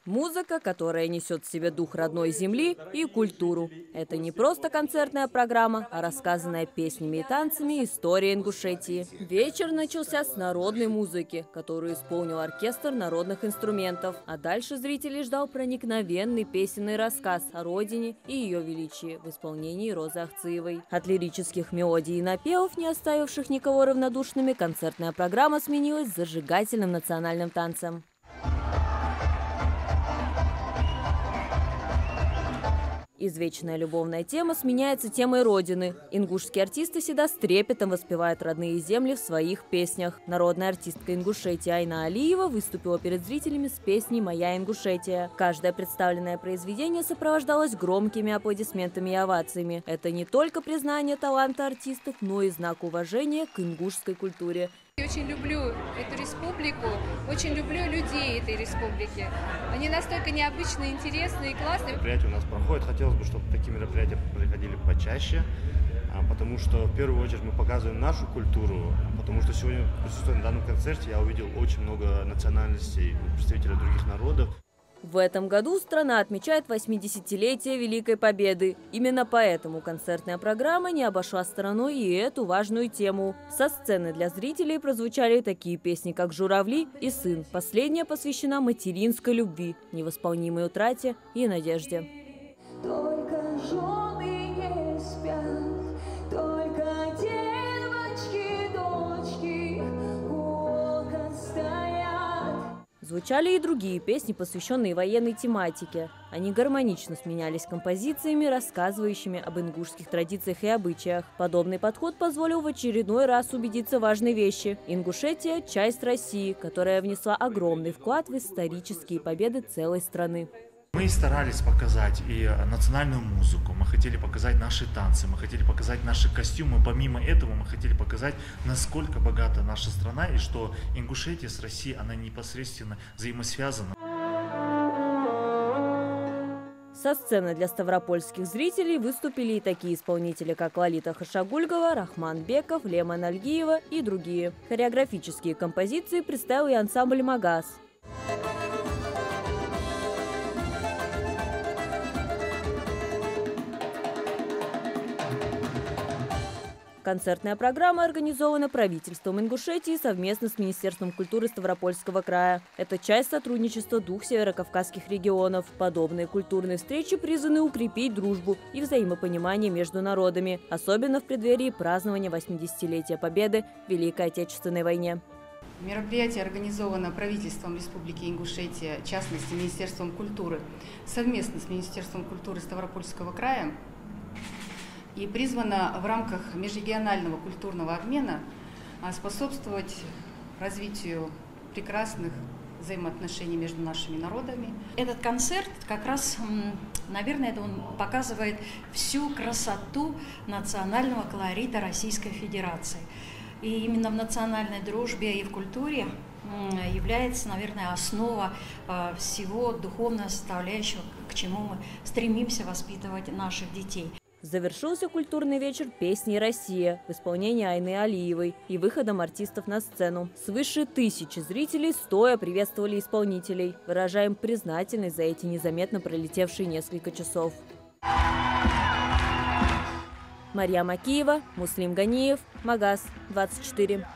Музыка, которая несет в себе дух родной земли и культуру. Это не просто концертная программа, а рассказанная песнями и танцами история Ингушетии. Вечер начался с народной музыки, которую исполнил оркестр народных инструментов. А дальше зрителей ждал проникновенный песенный рассказ о родине и ее величии в исполнении Розы Ахциевой. От лирических мелодий и напевов, не оставивших никого равнодушными, концертная программа сменилась зажигательным национальным танцем. Извечная любовная тема сменяется темой Родины. Ингушские артисты всегда с трепетом воспевают родные земли в своих песнях. Народная артистка Ингушетии Айна Алиева выступила перед зрителями с песней «Моя Ингушетия». Каждое представленное произведение сопровождалось громкими аплодисментами и овациями. Это не только признание таланта артистов, но и знак уважения к ингушской культуре. Я очень люблю эту республику, очень люблю людей этой республики. Они настолько необычные, интересные и классные. Мероприятия у нас проходят. Хотелось бы, чтобы такие мероприятия проходили почаще, потому что в первую очередь мы показываем нашу культуру, потому что сегодня, присутствуя на данном концерте, я увидел очень много национальностей, представителей других народов. В этом году страна отмечает 80-летие Великой Победы. Именно поэтому концертная программа не обошла стороной и эту важную тему. Со сцены для зрителей прозвучали такие песни, как «Журавли» и «Сын». Последняя посвящена материнской любви, невосполнимой утрате и надежде. Только жены не спят, только девочки, дочки, волка стоят. Звучали и другие песни, посвященные военной тематике. Они гармонично сменялись композициями, рассказывающими об ингушских традициях и обычаях. Подобный подход позволил в очередной раз убедиться в важной вещи. Ингушетия – часть России, которая внесла огромный вклад в исторические победы целой страны. Мы старались показать и национальную музыку, мы хотели показать наши танцы, мы хотели показать наши костюмы. Помимо этого мы хотели показать, насколько богата наша страна и что Ингушетия с Россией, она непосредственно взаимосвязана. Со сцены для ставропольских зрителей выступили и такие исполнители, как Лолита Хашагульгова, Рахман Беков, Лемон Альгиева и другие. Хореографические композиции представил и ансамбль «Магаз». Концертная программа организована правительством Ингушетии совместно с Министерством культуры Ставропольского края. Это часть сотрудничества двух северокавказских регионов. Подобные культурные встречи призваны укрепить дружбу и взаимопонимание между народами, особенно в преддверии празднования 80-летия Победы в Великой Отечественной войне. Мероприятие организовано правительством Республики Ингушетия, в частности Министерством культуры, совместно с Министерством культуры Ставропольского края, и призвана в рамках межрегионального культурного обмена способствовать развитию прекрасных взаимоотношений между нашими народами. Этот концерт как раз, наверное, он показывает всю красоту национального колорита Российской Федерации. И именно в национальной дружбе и в культуре является, наверное, основа всего духовного составляющего, к чему мы стремимся воспитывать наших детей. Завершился культурный вечер песней «Россия» в исполнении Айны Алиевой и выходом артистов на сцену. Свыше 1000 зрителей стоя приветствовали исполнителей. Выражаем признательность за эти незаметно пролетевшие несколько часов. Марьям Акиева, Муслим Ганиев, Магаз, 24.